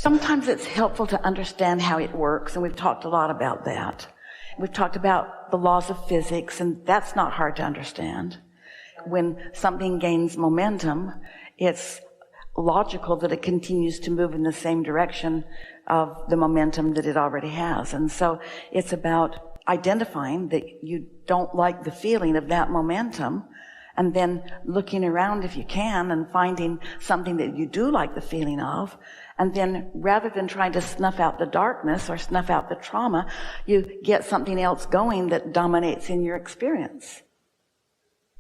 Sometimes it's helpful to understand how it works, and we've talked a lot about that. We've talked about the laws of physics, and that's not hard to understand. When something gains momentum, it's logical that it continues to move in the same direction of the momentum that it already has. And so it's about identifying that you don't like the feeling of that momentum, and then looking around if you can and finding something that you do like the feeling of. And then rather than trying to snuff out the darkness or snuff out the trauma, you get something else going that dominates in your experience.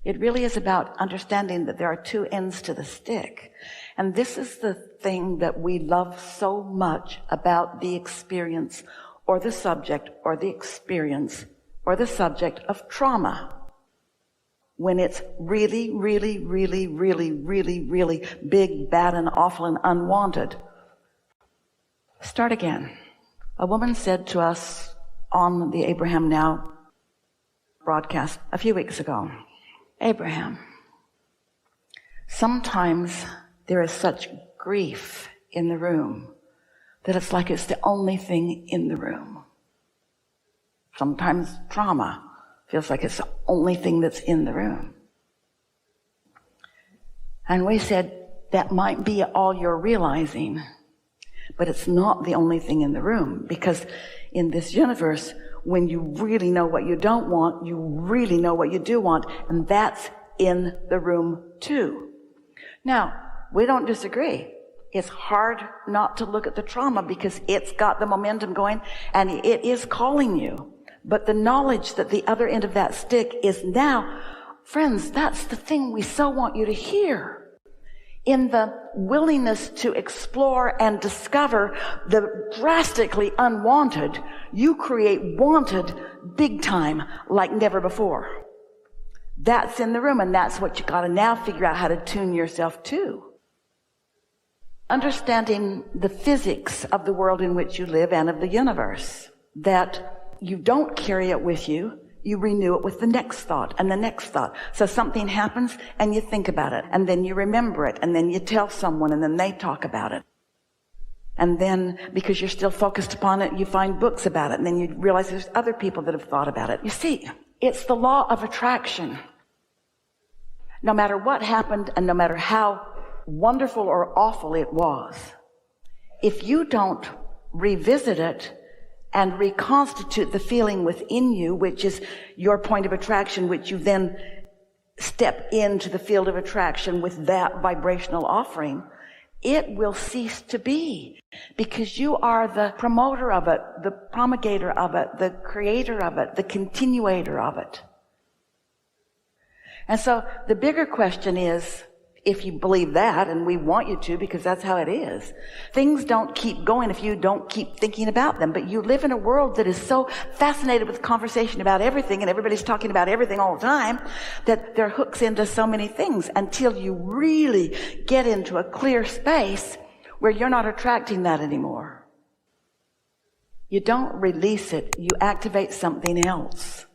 It really is about understanding that there are two ends to the stick. And this is the thing that we love so much about the experience or the subject or the experience or the subject of trauma. When it's really, really, really, really, really, really big, bad, and awful and unwanted. Start again. A woman said to us on the Abraham Now broadcast a few weeks ago, Abraham, sometimes there is such grief in the room that it's like it's the only thing in the room. Sometimes trauma feels like it's the only thing that's in the room. And we said, that might be all you're realizing, but it's not the only thing in the room, because in this universe, when you really know what you don't want, you really know what you do want, and that's in the room too. Now, we don't disagree. It's hard not to look at the trauma because it's got the momentum going and it is calling you. But the knowledge that the other end of that stick is now, friends, that's the thing we so want you to hear. In the willingness to explore and discover the drastically unwanted, you create wanted big time like never before. That's in the room, and that's what you got to now figure out how to tune yourself to. Understanding the physics of the world in which you live and of the universe, that you don't carry it with you, you renew it with the next thought and the next thought. So something happens and you think about it, and then you remember it, and then you tell someone, and then they talk about it. And then, because you're still focused upon it, you find books about it, and then you realize there's other people that have thought about it. You see, it's the law of attraction. No matter what happened and no matter how wonderful or awful it was, if you don't revisit it and reconstitute the feeling within you, which is your point of attraction, which you then step into the field of attraction with that vibrational offering, it will cease to be, because you are the promoter of it, the promulgator of it, the creator of it, the continuator of it. And so the bigger question is, if you believe that, and we want you to, because that's how it is, things don't keep going if you don't keep thinking about them. But you live in a world that is so fascinated with conversation about everything, and everybody's talking about everything all the time, that there hooks into so many things until you really get into a clear space where you're not attracting that anymore. You don't release it, you activate something else.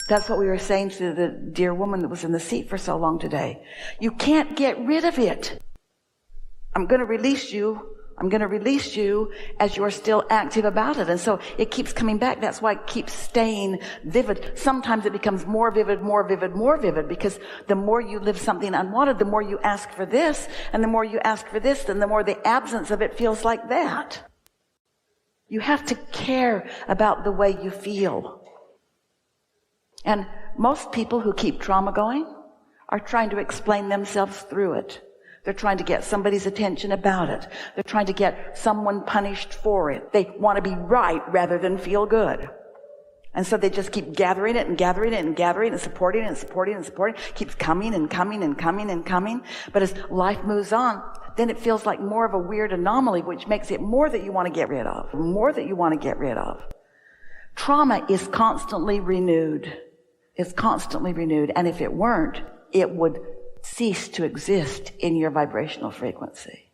That's what we were saying to the dear woman that was in the seat for so long today. You can't get rid of it. I'm going to release you as you're still active about it. And so it keeps coming back. That's why it keeps staying vivid. Sometimes it becomes more vivid, more vivid, more vivid, because the more you live something unwanted, the more you ask for this, and the more you ask for this, then the more the absence of it feels like that. You have to care about the way you feel. And most people who keep trauma going are trying to explain themselves through it. They're trying to get somebody's attention about it. They're trying to get someone punished for it. They want to be right rather than feel good. And so they just keep gathering it and gathering it and gathering it and supporting it and supporting it and supporting it. It keeps coming and coming and coming and coming. But as life moves on, then it feels like more of a weird anomaly, which makes it more that you want to get rid of, more that you want to get rid of. Trauma is constantly renewed. It's constantly renewed. And if it weren't, it would cease to exist in your vibrational frequency.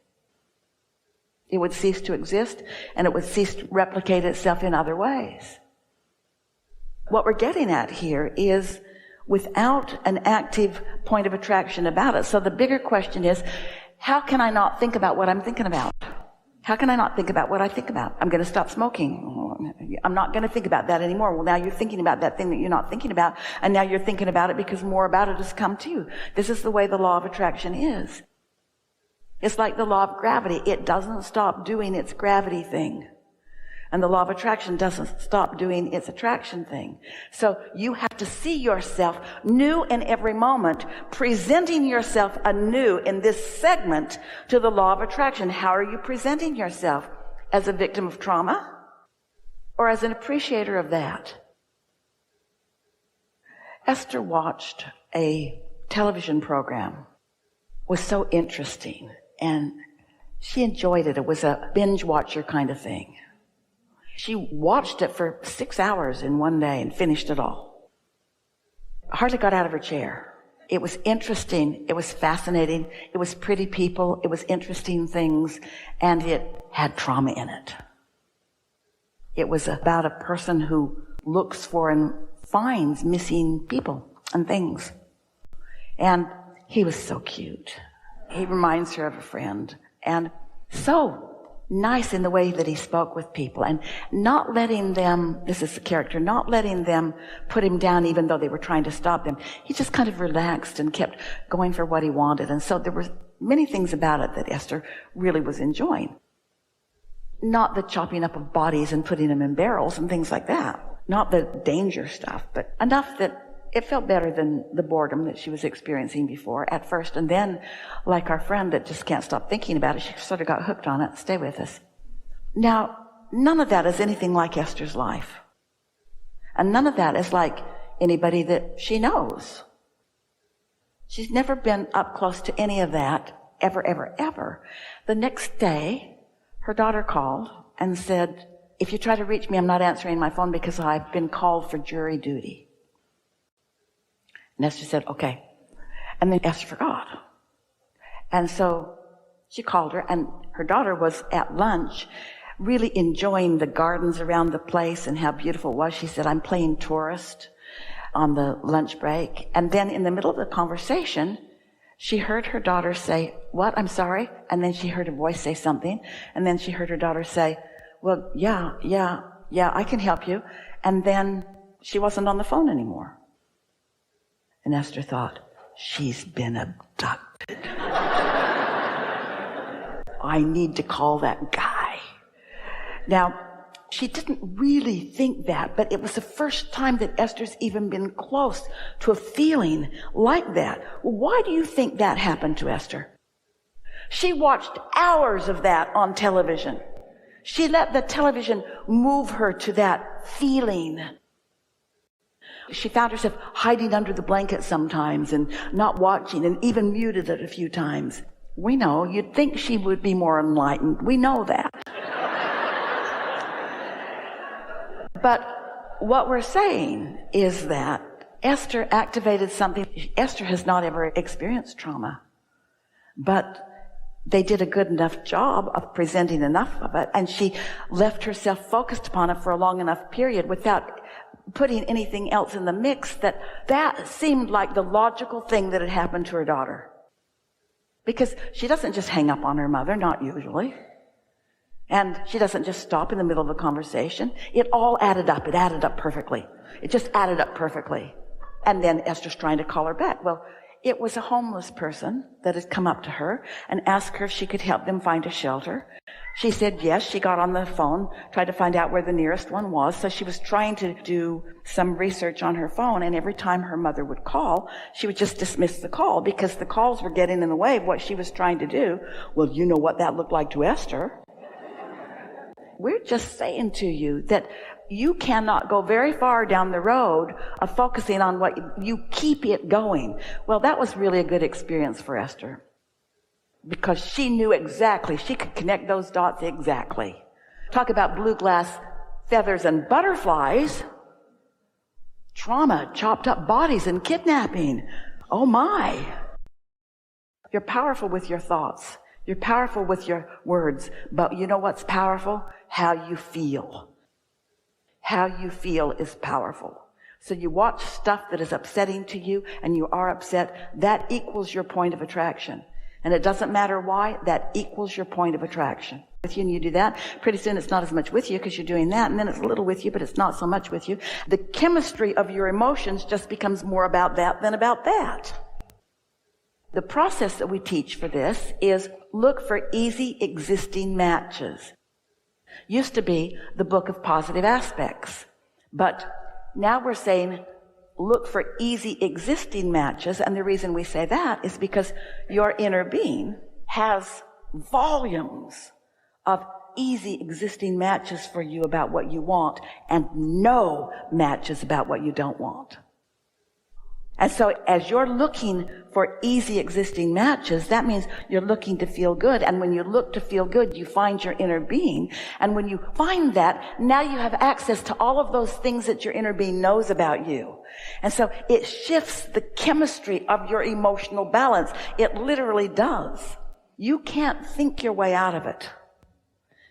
It would cease to exist, and it would cease to replicate itself in other ways. What we're getting at here is without an active point of attraction about it. So the bigger question is, how can I not think about what I'm thinking about? How can I not think about what I think about? I'm going to stop smoking. I'm not going to think about that anymore. Well, now you're thinking about that thing that you're not thinking about, and now you're thinking about it because more about it has come to you. This is the way the law of attraction is. It's like the law of gravity. It doesn't stop doing its gravity thing. And the law of attraction doesn't stop doing its attraction thing. So you have to see yourself new in every moment, presenting yourself anew in this segment to the law of attraction. How are you presenting yourself? As a victim of trauma or as an appreciator of that? Esther watched a television program. It was so interesting, and she enjoyed it. It was a binge watcher kind of thing. She watched it for 6 hours in one day and finished it all. Hardly got out of her chair. It was interesting. It was fascinating. It was pretty people. It was interesting things. And it had trauma in it. It was about a person who looks for and finds missing people and things. And he was so cute. He reminds her of a friend. And so nice in the way that he spoke with people, and not letting them, this is the character, not letting them put him down even though they were trying to stop him. He just kind of relaxed and kept going for what he wanted. And so there were many things about it that Esther really was enjoying. Not the chopping up of bodies and putting them in barrels and things like that. Not the danger stuff, but enough that it felt better than the boredom that she was experiencing before at first. And then, like our friend that just can't stop thinking about it, she sort of got hooked on it. Stay with us. Now, none of that is anything like Esther's life. And none of that is like anybody that she knows. She's never been up close to any of that, ever, ever, ever. The next day, her daughter called and said, if you try to reach me, I'm not answering my phone because I've been called for jury duty. And Esther said, okay. And then Esther forgot. And so she called her, and her daughter was at lunch, really enjoying the gardens around the place and how beautiful it was. She said, I'm playing tourist on the lunch break. And then in the middle of the conversation, she heard her daughter say, what? I'm sorry. And then she heard a voice say something. And then she heard her daughter say, well, yeah, I can help you. And then she wasn't on the phone anymore. And Esther thought, she's been abducted. I need to call that guy. Now, she didn't really think that, but it was the first time that Esther's even been close to a feeling like that. Well, why do you think that happened to Esther? She watched hours of that on television. She let the television move her to that feeling. She found herself hiding under the blanket sometimes and not watching, and even muted it a few times. We know, you'd think she would be more enlightened. We know that. But what we're saying is that Esther activated something. Esther has not ever experienced trauma, but they did a good enough job of presenting enough of it, and she left herself focused upon it for a long enough period without putting anything else in the mix that seemed like the logical thing that had happened to her daughter. Because she doesn't just hang up on her mother, not usually. And she doesn't just stop in the middle of a conversation. It all added up. It added up perfectly. It just added up perfectly. And then Esther's trying to call her back. Well, it was a homeless person that had come up to her and asked her if she could help them find a shelter. She said yes. She got on the phone, tried to find out where the nearest one was. So she was trying to do some research on her phone, and every time her mother would call, she would just dismiss the call because the calls were getting in the way of what she was trying to do. Well, you know what that looked like to Esther. We're just saying to you that you cannot go very far down the road of focusing on what you keep it going. Well, that was really a good experience for Esther because she knew exactly. She could connect those dots exactly. Talk about blue glass feathers and butterflies. Trauma, chopped up bodies, and kidnapping. Oh my. You're powerful with your thoughts. You're powerful with your words. But you know what's powerful? How you feel. How you feel is powerful. So you watch stuff that is upsetting to you and you are upset. That equals your point of attraction. And it doesn't matter why, that equals your point of attraction. With you, and you do that, pretty soon it's not as much with you because you're doing that, and then it's a little with you, but it's not so much with you. The chemistry of your emotions just becomes more about that than about that. The process that we teach for this is look for easy existing matches. Used to be the book of positive aspects, but now we're saying look for easy existing matches, and the reason we say that is because your inner being has volumes of easy existing matches for you about what you want and no matches about what you don't want. And so as you're looking for easy existing matches, that means you're looking to feel good. And when you look to feel good, you find your inner being. And when you find that, now you have access to all of those things that your inner being knows about you. And so it shifts the chemistry of your emotional balance. It literally does. You can't think your way out of it.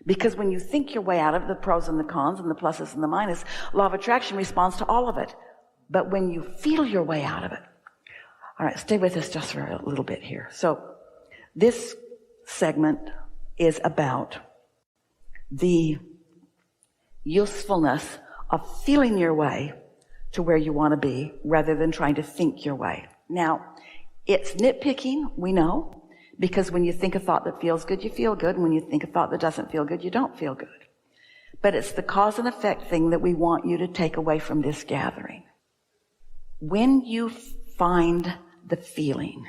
Because when you think your way out of it, the pros and the cons and the pluses and the minuses, law of attraction responds to all of it. But when you feel your way out of it, all right, stay with us just for a little bit here. So this segment is about the usefulness of feeling your way to where you want to be rather than trying to think your way. Now, it's nitpicking, we know, because when you think a thought that feels good, you feel good. And when you think a thought that doesn't feel good, you don't feel good. But it's the cause and effect thing that we want you to take away from this gathering. When you find the feeling,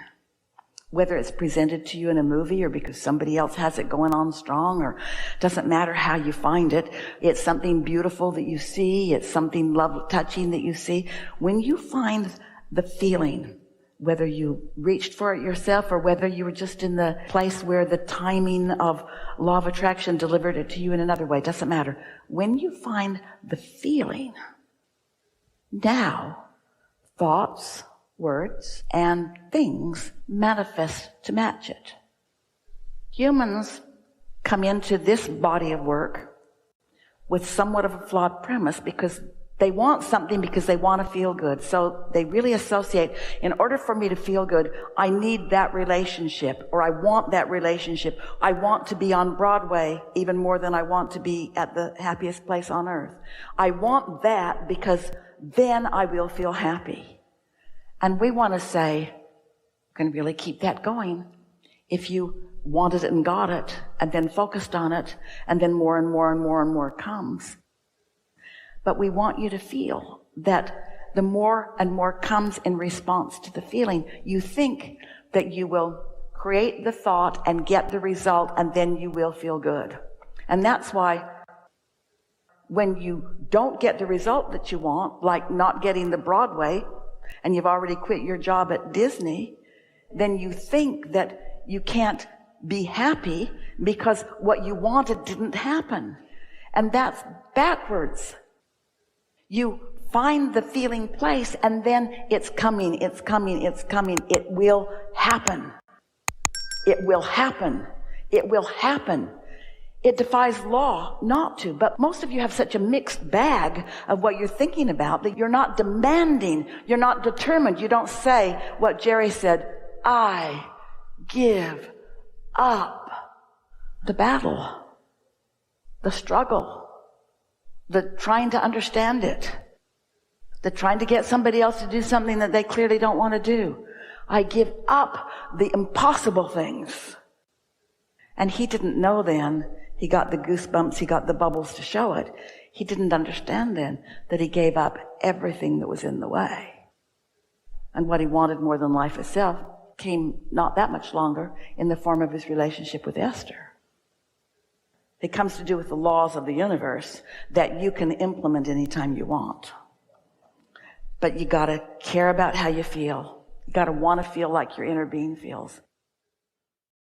whether it's presented to you in a movie or because somebody else has it going on strong, or doesn't matter how you find it, it's something beautiful that you see, it's something touching that you see. When you find the feeling, whether you reached for it yourself or whether you were just in the place where the timing of law of attraction delivered it to you in another way, doesn't matter. When you find the feeling, now thoughts, words, and things manifest to match it. Humans come into this body of work with somewhat of a flawed premise because they want something because they want to feel good. So they really associate, in order for me to feel good, I need that relationship, or I want that relationship. I want to be on Broadway even more than I want to be at the happiest place on earth. I want that because then I will feel happy. And we want to say, you can really keep that going if you wanted it and got it and then focused on it, and then more and more and more and more comes. But we want you to feel that the more and more comes in response to the feeling. You think that you will create the thought and get the result, and then you will feel good. And that's why when you don't get the result that you want, like not getting the Broadway, and you've already quit your job at Disney, then you think that you can't be happy because what you wanted didn't happen. And that's backwards. You find the feeling place, and then it's coming, it's coming, it's coming. It will happen. It will happen. It will happen. It defies law not to. But most of you have such a mixed bag of what you're thinking about that you're not demanding. You're not determined. You don't say what Jerry said, I give up the battle, the struggle, the trying to understand it, the trying to get somebody else to do something that they clearly don't want to do. I give up the impossible things. And he didn't know then. He got the goosebumps, he got the bubbles to show it. He didn't understand then that he gave up everything that was in the way. And what he wanted more than life itself came not that much longer in the form of his relationship with Esther. It comes to do with the laws of the universe that you can implement anytime you want. But you gotta care about how you feel. You gotta want to feel like your inner being feels.